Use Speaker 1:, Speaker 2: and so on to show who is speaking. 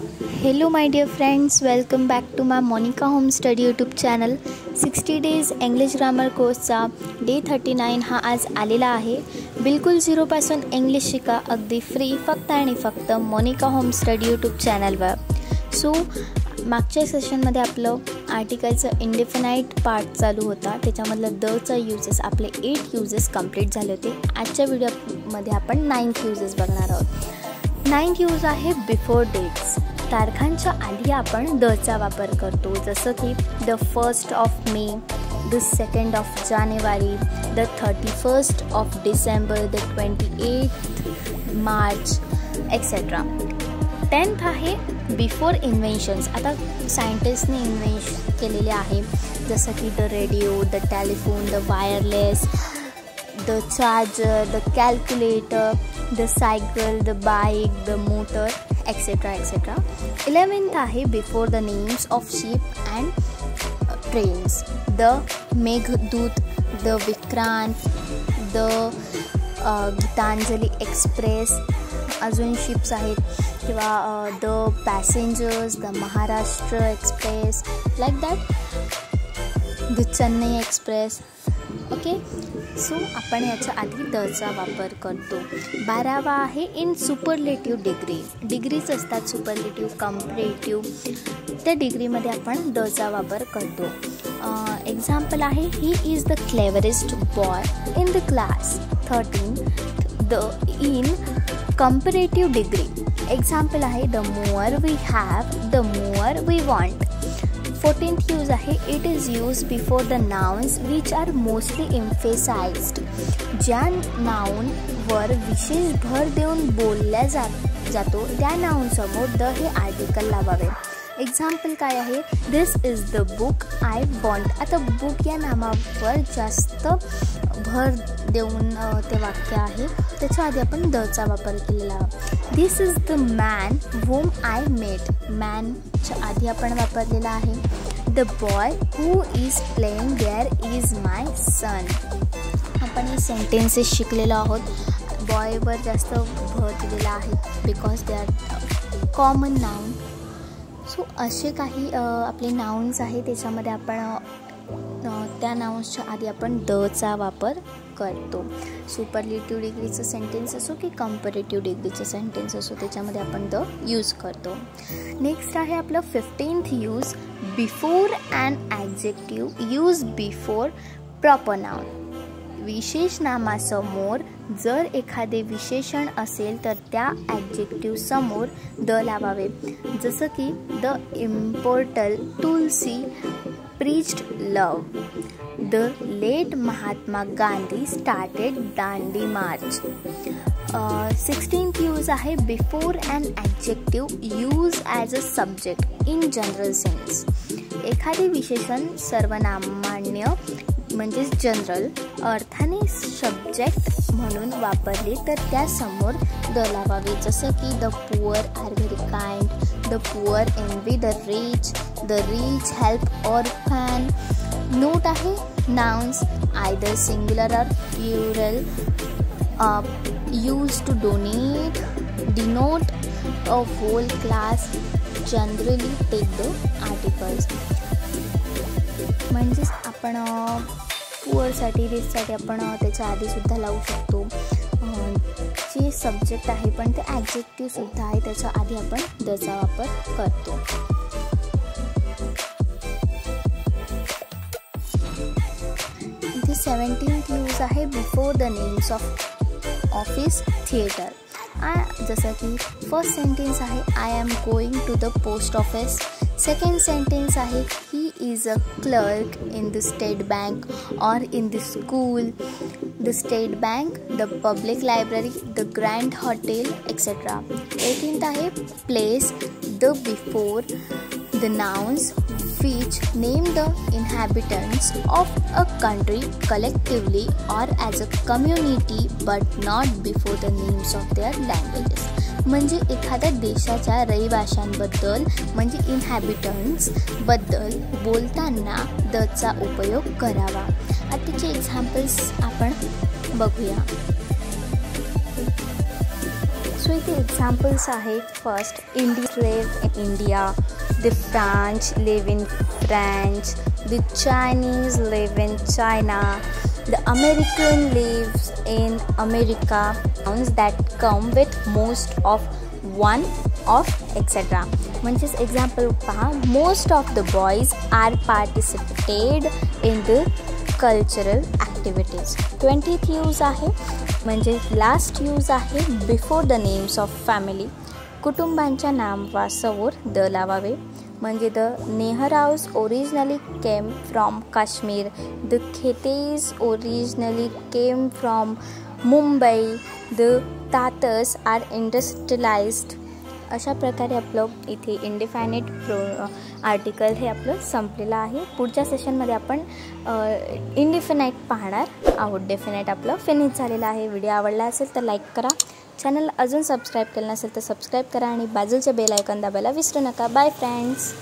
Speaker 1: Hello my dear friends, welcome back to my Monica Home Study YouTube channel. 60 days English grammar कोर्सचा day 39 हा आज आलेला आहे. बिलकुल झिरोपासून इंग्लिश शिका अगदी फ्री फक्त आणि फक्त मोनिका होम स्टडी यूट्यूब चॅनलवर. सो मागच्या सेशनमध्ये आपलं आर्टिकलचं इंडिफिनाइट पार्ट चालू होता. त्याच्यामधलं दचा यूजेस आपले 8 यूजेस कंप्लीट झाले होते. आजच्या व्हिडिओमध्ये आपण 9th यूजेस बघणार आहोत. 9th यूज आहे बिफोर डेट्स. तारखांच्या आधी आपण दचा वापर करतो, जसं की the 1st of May, the 2nd of January, the 31st of December, the 28th March etcetera. 10th आहे बिफोर इन्व्हेन्शन्स. आता सायंटिस्टने इन्व्हेंट केलेले आहे, जसं की the radio, the telephone, the wireless, the charger, the calculator, the cycle, the bike, the motor etcetera etcetera. 11th आहे before the names of ship and trains. The Meghdoot, the Vikrant, the Gitanjali express. अजून ships आहेत किंवा the passengers, the Maharashtra express, like that, the Chennai express. Okay, so आपण याच्या आधी दचा वापर करतो. 12वा आहे इन सुपरलेटिव्ह डिग्री. डिग्रीज असतात सुपरलेटिव्ह, कंपॅरेटिव्ह. त्या डिग्रीमध्ये आपण दचा वापर करतो. एक्झाम्पल आहे he is the cleverest boy in the class. 13 the in comparative degree. Example आहे the more we have, the more we want. 14th use आहे it is use before the nouns which are mostly emphasized. ज्या नाउनवर विशेष भर देऊन बोलल्या जातो त्या नाउनसमोर द हे आर्टिकल लावावे. एक्झाम्पल काय आहे, this is the book I want. आता बुक या नामावर जास्त भर देऊन ते वाक्य आहे, त्याच्या आधी आपण दचा वापर केलेला. This is the man whom I met. मॅनच्या आधी आपण वापरलेला आहे. The boy who is playing there is my son. आपण हे सेंटेन्सेस शिकलेलो आहोत. बॉयवर जास्त भर दिलेला आहे because they are common noun. So असे काही आपले नाउन्स आहे, त्याच्यामध्ये आपण त्या नाउन्सच्या आधी आपण दचा वापर करतो. सुपरलेटिव्ह डिग्रीचं सेंटेन्स असो की कंपॅरेटिव्ह डिग्रीचं सेंटेन्स असो, त्याच्यामध्ये आपण द यूज करतो. नेक्स्ट आहे आपलं 15th use before and adjective use before proper noun. विशेष नामासमोर जर एखादे विशेषण असेल तर त्या ॲडजेक्टिव्ह समोर द लावावे. जसं की the immortal Tulsi preached love. The late Mahatma Gandhi started Dandi March. 16th use आहे before and adjective use as a subject in general sense. एखादे विशेषण सर्वनामान्य म्हणजेच जनरल अर्थाने सब्जेक्ट म्हणून वापरले तर त्यासमोर द लावावे. जसं की the poor are very kind, the poor envy the rich, the rich help orphan. Note आहे nouns either singular or plural use to denote a whole class. Generally take the articles. म्हणजेच आपण पुअरसाठी रिचसाठी आपण त्याच्या आधीसुद्धा लावू शकतो. जे सब्जेक्ट आहे पण ते ॲडजेक्टिव्हसुद्धा आहे, त्याच्या आधी आपण दचा वापर करतो. इथे 17th यूज आहे before the names of office theatre. जसं की फर्स्ट सेंटेन्स आहे I am going to the post office. Second sentence आहे he is a clerk in the state bank or in the school. The state bank, the public library, the grand hotel etcetera. 18th आहे place the before the nouns which name the inhabitants of a country collectively or as a community but not before the names of their languages. म्हणजे एखाद्या देशाच्या रहिवाशांबद्दल म्हणजे इन्हॅबिटंट्स बद्दल बोलताना दचा उपयोग करावा. आता त्याचे एक्झाम्पल्स आपण बघूया. सो सो इथे एक्झाम्पल्स आहे. First, Indians live in India, the French live in French, the Chinese live in China, the American lives in America. Sounds that come with most of, one of, etcetera. म्हणजेच example पहा. Most of the boys are participated in the cultural activities. 20th use आहे म्हणजे last use आहे. Before the names of family, कुटुंबांच्या नावासमोर the लावावे. म्हणजे the नेहराऊज originally came from Kashmir, the Khetes originally came from Mumbai, the Tatas are industrialized. अशा प्रकारे आपलं इथे इंडिफायनेट आर्टिकल हे आपलं संपलेलं आहे. पुढच्या सेशनमध्ये आपण इंडिफिनाईट पाहणार आहोत. डेफिनाईट आपलं फिनिश झालेलं आहे. व्हिडिओ आवडला असेल तर लाईक करा. चॅनल अजून सबस्क्राईब केलं नसेल तर सबस्क्राईब करा आणि बाजूचे बेल आयकॉन दाबायला विसरू नका. Bye friends.